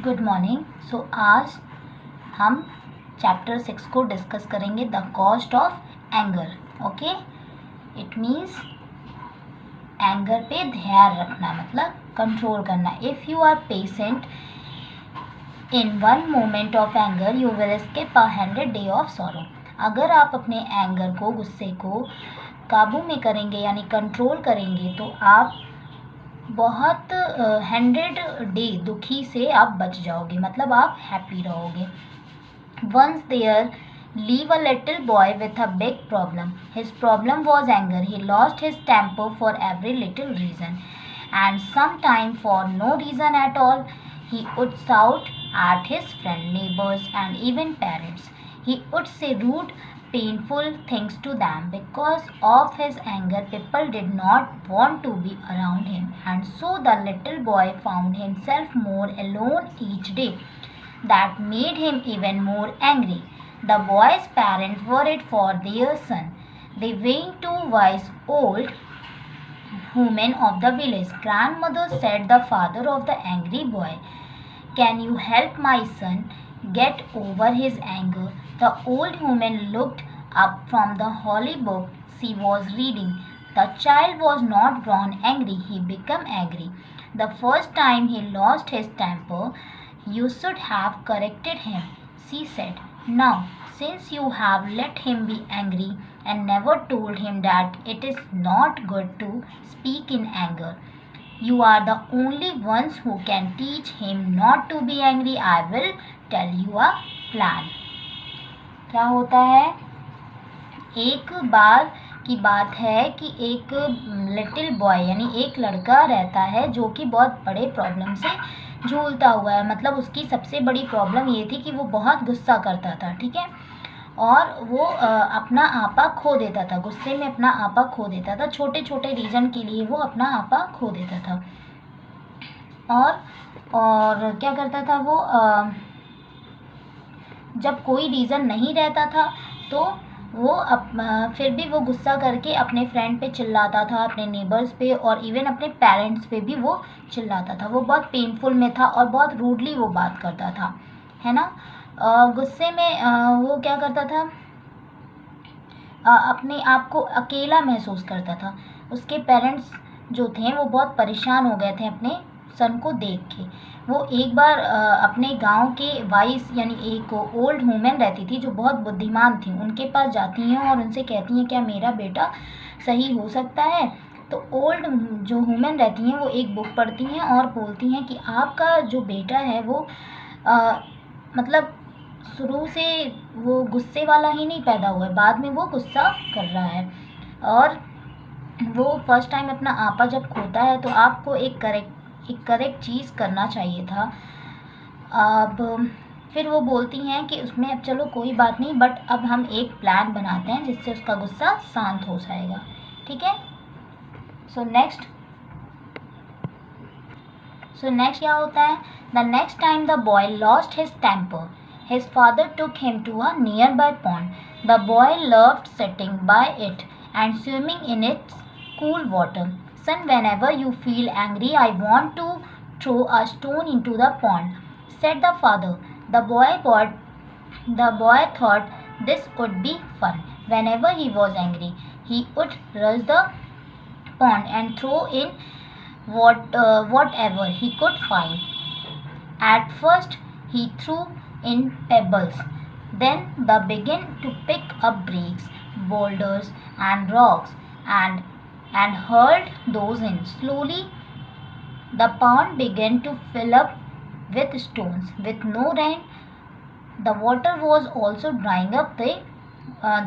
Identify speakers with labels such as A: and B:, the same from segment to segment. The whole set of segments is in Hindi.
A: Good morning. आज हम चैप्टर 6 को डिस्कस करेंगे, the cost of anger. Okay, it means anger पे ध्यान रखना, मतलब कंट्रोल करना। If you are patient in one moment of anger you will skip 100 day of sorrow. अगर आप अपने एंगर को, गुस्से को काबू में करेंगे यानी कंट्रोल करेंगे तो आप बहुत 100 डे दुखी से आप बच जाओगे, मतलब आप हैप्पी रहोगे। Once there lived a little boy with a big problem. His problem was anger. He lost his temper for every little reason, and sometimes for no reason at all. He would shout at his friends, neighbors, and even parents. He would say rude, painful things to them. Because of his anger, people did not want to be around him, and so the little boy found himself more alone each day. That made him even more angry. The boy's parents worried for their son. They went to wise old women of the village. Grandmother said the father of the angry boy, "Can you help my son get over his anger?" The old woman looked up from the holy book she was reading. The child was not born angry, he became angry. The first time he lost his temper, "You should have corrected him," she said. "Now, since you have let him be angry and never told him that it is not good to speak in anger, you are the only ones who can teach him not to be angry. I will tell you a plan." क्या होता है? एक बार की बात है कि एक लिटिल बॉय यानी एक लड़का रहता है जो कि बहुत बड़े प्रॉब्लम से झूलता हुआ है। मतलब उसकी सबसे बड़ी प्रॉब्लम ये थी कि वो बहुत गुस्सा करता था, ठीक है, और वो अपना आपा खो देता था, गुस्से में अपना आपा खो देता था। छोटे छोटे रीज़न के लिए वो अपना आपा खो देता था। और क्या करता था वो, जब कोई रीज़न नहीं रहता था तो वो फिर भी वो गुस्सा करके अपने फ्रेंड पे चिल्लाता था, अपने नेबर्स पे और इवन अपने पेरेंट्स पे भी वो चिल्लाता था। वो बहुत पेनफुल में था और बहुत रूडली वो बात करता था, है ना। गुस्से में वो क्या करता था, अपने आप को अकेला महसूस करता था। उसके पेरेंट्स जो थे वो बहुत परेशान हो गए थे अपने सन को देख के। वो एक बार अपने गांव के वाइस यानी एक ओल्ड वुमेन रहती थी जो बहुत बुद्धिमान थी, उनके पास जाती हैं और उनसे कहती हैं, "क्या मेरा बेटा सही हो सकता है?" तो ओल्ड जो वुमेन रहती हैं वो एक बुक पढ़ती हैं और बोलती हैं कि आपका जो बेटा है वो मतलब शुरू से वो गुस्से वाला ही नहीं पैदा हुआ है, बाद में वो गुस्सा कर रहा है। और वो फर्स्ट टाइम अपना आपा जब खोता है तो आपको एक करेक्ट चीज़ करना चाहिए था। अब फिर वो बोलती हैं कि उसमें अब चलो कोई बात नहीं, बट अब हम एक प्लान बनाते हैं जिससे उसका गुस्सा शांत हो जाएगा, ठीक है। सो नेक्स्ट क्या होता है? The next time the boy lost his temper, his father took him to a nearby pond. The boy loved sitting by it and swimming in its cool water. "Son, whenever you feel angry, I want to throw a stone into the pond," said the father. The boy thought this would be fun. Whenever he was angry, he would rush the pond and throw in whatever he could find. At first, he threw in pebbles. Then they began to pick up bricks, boulders, and rocks and hurled those in. Slowly, the pond began to fill up with stones. With no rain, the water was also drying up.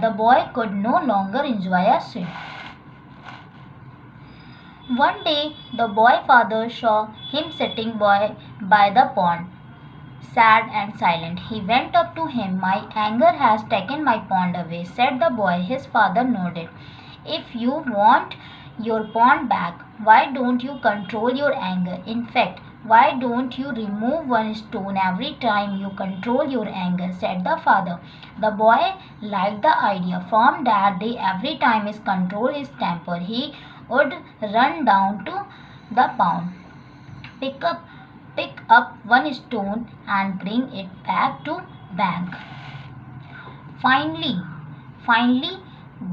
A: The boy could no longer enjoy a swim. One day, the boy's father saw him sitting by the pond, sad and silent. He went up to him. "My anger has taken my pond away," said the boy. His father nodded. "If you want your pond back, why don't you control your anger? In fact, why don't you remove one stone every time you control your anger?" said the father. The boy liked the idea. From that day, every time he controlled his temper, he would run down to the pond, pick pick up one stone and bring it back to bank. Finally,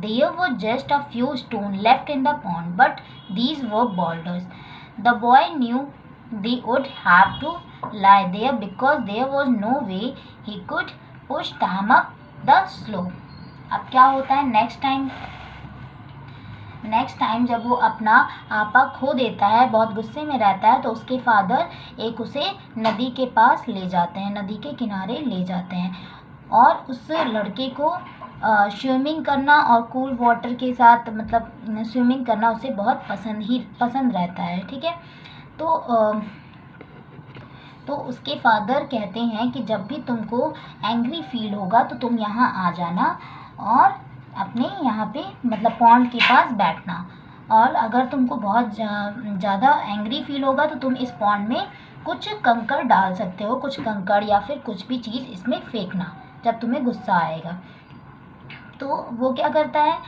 A: there were just a few stones left in the pond, but these were boulders. The boy knew they would have to lie there because there was no way he could push them up the slope. अब क्या होता है नेक्स्ट टाइम जब वो अपना आपा खो देता है, बहुत गुस्से में रहता है, तो उसके फादर एक उसे नदी के पास ले जाते हैं, नदी के किनारे ले जाते हैं और उस लड़के को स्विमिंग करना और कूल वाटर के साथ मतलब स्विमिंग करना उसे बहुत पसंद रहता है। ठीक है, तो उसके फादर कहते हैं कि जब भी तुमको एंग्री फील होगा तो तुम यहाँ आ जाना और अपने यहाँ पे मतलब पॉन्ड के पास बैठना, और अगर तुमको बहुत ज़्यादा एंग्री फील होगा तो तुम इस पॉन्ड में कुछ कंकड़ डाल सकते हो, कुछ कंकड़ या फिर कुछ भी चीज़ इसमें फेंकना जब तुम्हें गुस्सा आएगा। तो वो क्या करता है,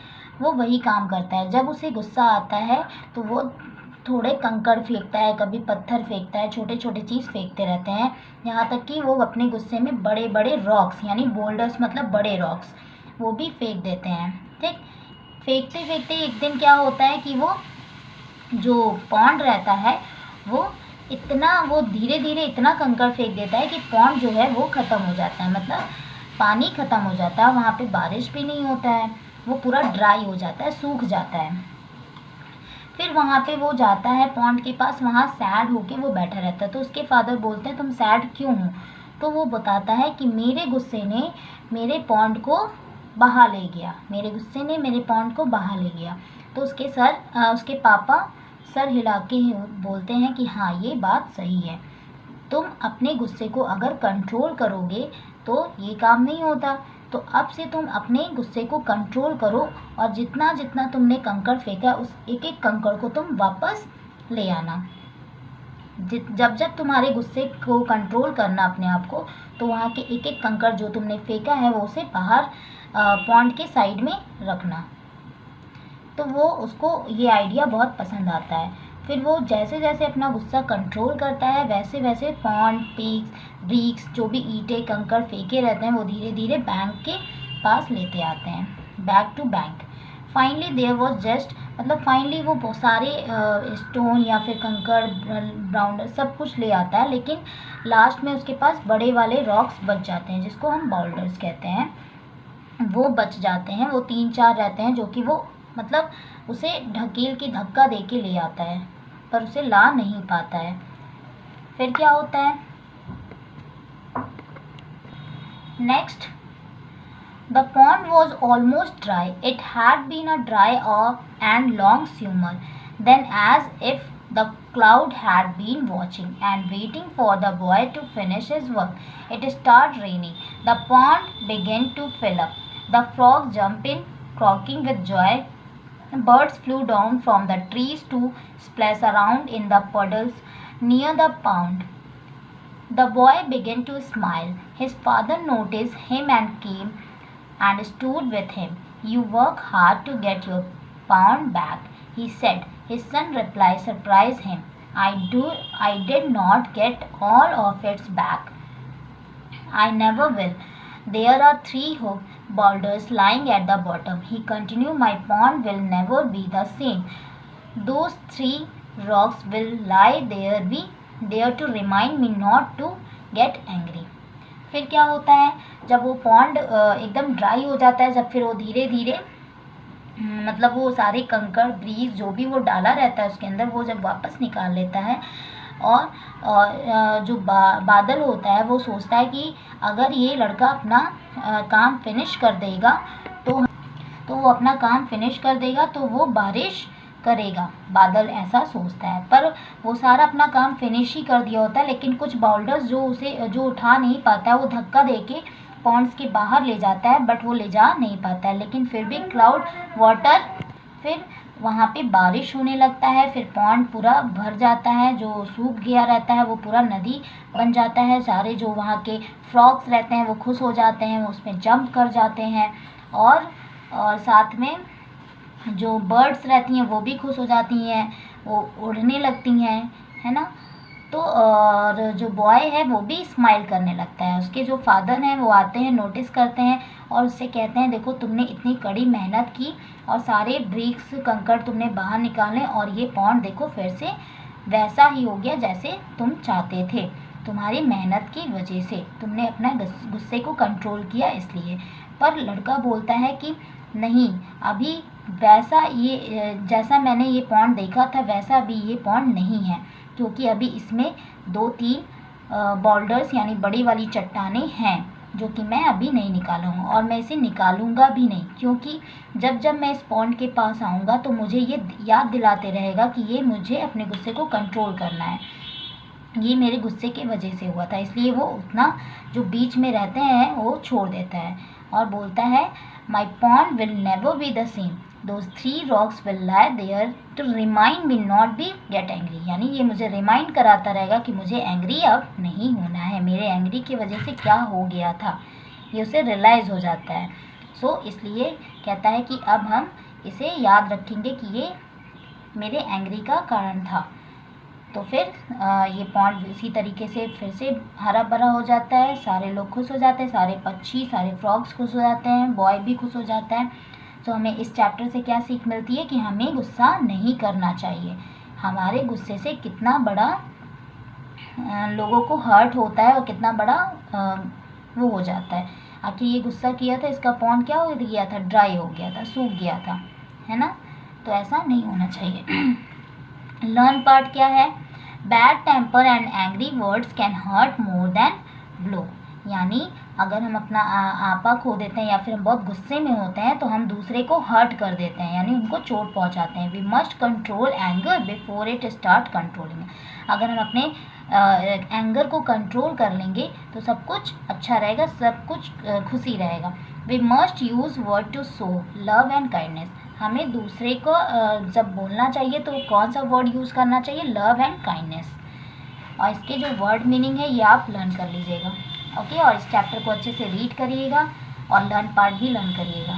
A: वो वही काम करता है। जब उसे गुस्सा आता है तो वो थोड़े कंकड़ फेंकता है, कभी पत्थर फेंकता है, छोटे छोटे चीज़ फेंकते रहते हैं, यहाँ तक कि वो अपने गुस्से में बड़े बड़े रॉक्स यानी बोल्डर्स मतलब बड़े रॉक्स वो भी फेंक देते हैं। ठीक, फेंकते फेंकते एक दिन क्या होता है कि वो जो पॉन्ड रहता है वो धीरे धीरे इतना कंकड़ फेंक देता है कि पॉन्ड जो है वो ख़त्म हो जाता है, मतलब पानी ख़त्म हो जाता है, वहाँ पे बारिश भी नहीं होता है, वो पूरा ड्राई हो जाता है, सूख जाता है। फिर वहाँ पे वो जाता है पॉन्ड के पास, वहाँ सैड होके वो बैठा रहता है। तो उसके फादर बोलते हैं तुम सैड क्यों हो? तो वो बताता है कि मेरे गुस्से ने मेरे पॉन्ड को बहा ले गया, मेरे गुस्से ने मेरे पॉन्ड को बहा ले गया। तो उसके पापा सर हिला के बोलते हैं कि हाँ ये बात सही है, तुम अपने गुस्से को अगर कंट्रोल करोगे तो ये काम नहीं होता। तो अब से तुम अपने गुस्से को कंट्रोल करो और जितना जितना तुमने कंकड़ फेंका उस एक एक कंकड़ को तुम वापस ले आना। जब तुम्हारे गुस्से को कंट्रोल करना अपने आप को, तो वहाँ के एक एक कंकड़ जो तुमने फेंका है वो उसे बाहर पॉन्ड के साइड में रखना। तो वो उसको ये आइडिया बहुत पसंद आता है। फिर वो जैसे जैसे अपना गुस्सा कंट्रोल करता है वैसे वैसे पॉन्ड ब्रिक्स जो भी ईंटें कंकड़ फेंके रहते हैं वो धीरे धीरे बैंक के पास लेते आते हैं, back to bank. Finally there was just मतलब फाइनली वो सारे स्टोन या फिर कंकड़ ब्राउंडर सब कुछ ले आता है, लेकिन लास्ट में उसके पास बड़े वाले रॉक्स बच जाते हैं जिसको हम बाउल्डर्स कहते हैं, वो बच जाते हैं। वो 3-4 रहते हैं जो कि वो मतलब उसे ढकेल के धक्का दे के ले आता है पर उसे ला नहीं पाता है। फिर क्या होता है next, the pond was almost dry. It had been a dry and long summer. Then, as if the cloud had been watching and waiting for the boy to finish his work, it started raining. The pond began to fill up. The frogs jumped in, croaking with joy. Birds flew down from the trees to splash around in the puddles near the pond. The boy began to smile. His father noticed him and came and stood with him. You work hard to get your pound back, he said. His son replied, surprised him. I did not get all of it back. I never will. There are 3 boulders lying at the bottom. He continued, my pond will never be the same. Those 3 rocks will lie there to remind me not to get angry. फिर क्या होता है जब वो पॉन्ड एकदम ड्राई हो जाता है, जब फिर वो धीरे धीरे मतलब वो सारे कंकड़ ब्रीज जो भी वो डाला रहता है उसके अंदर वो जब वापस निकाल लेता है और जो बादल होता है वो सोचता है कि अगर ये लड़का अपना काम फिनिश कर देगा तो वो अपना काम फिनिश कर देगा तो वो बारिश करेगा, बादल ऐसा सोचता है। पर वो सारा अपना काम फिनिश ही कर दिया होता है, लेकिन कुछ बाउल्डर्स जो उठा नहीं पाता है वो धक्का देके पॉन्ड्स के बाहर ले जाता है, बट वो ले जा नहीं पाता है। लेकिन फिर भी क्लाउड वाटर, फिर वहाँ पे बारिश होने लगता है, फिर पॉन्ड पूरा भर जाता है, जो सूख गया रहता है वो पूरा नदी बन जाता है। सारे जो वहाँ के फ्रॉग्स रहते हैं वो खुश हो जाते हैं, वो उसमें जंप कर जाते हैं और साथ में जो बर्ड्स रहती हैं वो भी खुश हो जाती हैं, वो उड़ने लगती हैं, है ना। तो और जो बॉय है वो भी स्माइल करने लगता है। उसके जो फादर हैं वो आते हैं, नोटिस करते हैं और उससे कहते हैं देखो तुमने इतनी कड़ी मेहनत की और सारे ब्रिक्स कंकड़ तुमने बाहर निकाले और ये पॉन्ड देखो फिर से वैसा ही हो गया जैसे तुम चाहते थे। तुम्हारी मेहनत की वजह से तुमने अपना गुस्से को कंट्रोल किया इसलिए। पर लड़का बोलता है कि नहीं, अभी वैसा ये जैसा मैंने ये पॉन्ड देखा था वैसा अभी ये पॉन्ड नहीं है, क्योंकि अभी इसमें 2-3 बॉल्डर्स यानी बड़ी वाली चट्टानें हैं जो कि मैं अभी नहीं निकाला हूँ और मैं इसे निकालूंगा भी नहीं, क्योंकि जब जब मैं इस पॉन्ड के पास आऊँगा तो मुझे ये याद दिलाते रहेगा कि ये मुझे अपने गुस्से को कंट्रोल करना है, ये मेरे गुस्से की वजह से हुआ था। इसलिए वो उतना जो बीच में रहते हैं वो छोड़ देता है और बोलता है my pond will never be the same, those 3 rocks will lie there to remind me not be get angry, यानी ये मुझे रिमाइंड कराता रहेगा कि मुझे एंग्री अब नहीं होना है, मेरे एंग्री की वजह से क्या हो गया था ये उसे रियलाइज़ हो जाता है। सो इसलिए कहता है कि अब हम इसे याद रखेंगे कि ये मेरे एंग्री का कारण था। तो फिर ये पॉन्ड इसी तरीके से फिर से हरा भरा हो जाता है, सारे लोग खुश हो जाते हैं, सारे पक्षी सारे फ्रॉग्स खुश हो जाते हैं, बॉय भी खुश हो जाता है। तो हमें इस चैप्टर से क्या सीख मिलती है कि हमें गुस्सा नहीं करना चाहिए। हमारे गुस्से से कितना बड़ा लोगों को हर्ट होता है और कितना बड़ा वो हो जाता है। आखिर ये गुस्सा किया था, इसका पॉन्ड क्या हो गया था, ड्राई हो गया था, सूख गया था, है ना। तो ऐसा नहीं होना चाहिए। लर्न पार्ट क्या है, bad temper and angry words can hurt more than blow, यानी अगर हम अपना आपा खो देते हैं या फिर हम बहुत गुस्से में होते हैं तो हम दूसरे को हर्ट कर देते हैं, यानी उनको चोट पहुंचाते हैं। We must control anger before it start controlling, अगर हम अपने एंगर को कंट्रोल कर लेंगे तो सब कुछ अच्छा रहेगा, सब कुछ खुशी रहेगा। We must use word to show love and kindness, हमें दूसरे को जब बोलना चाहिए तो कौन सा वर्ड यूज़ करना चाहिए, लव एंड काइंडनेस। और इसके जो वर्ड मीनिंग है ये आप लर्न कर लीजिएगा, ओके। और इस चैप्टर को अच्छे से रीड करिएगा और लर्न पार्ट भी लर्न करिएगा।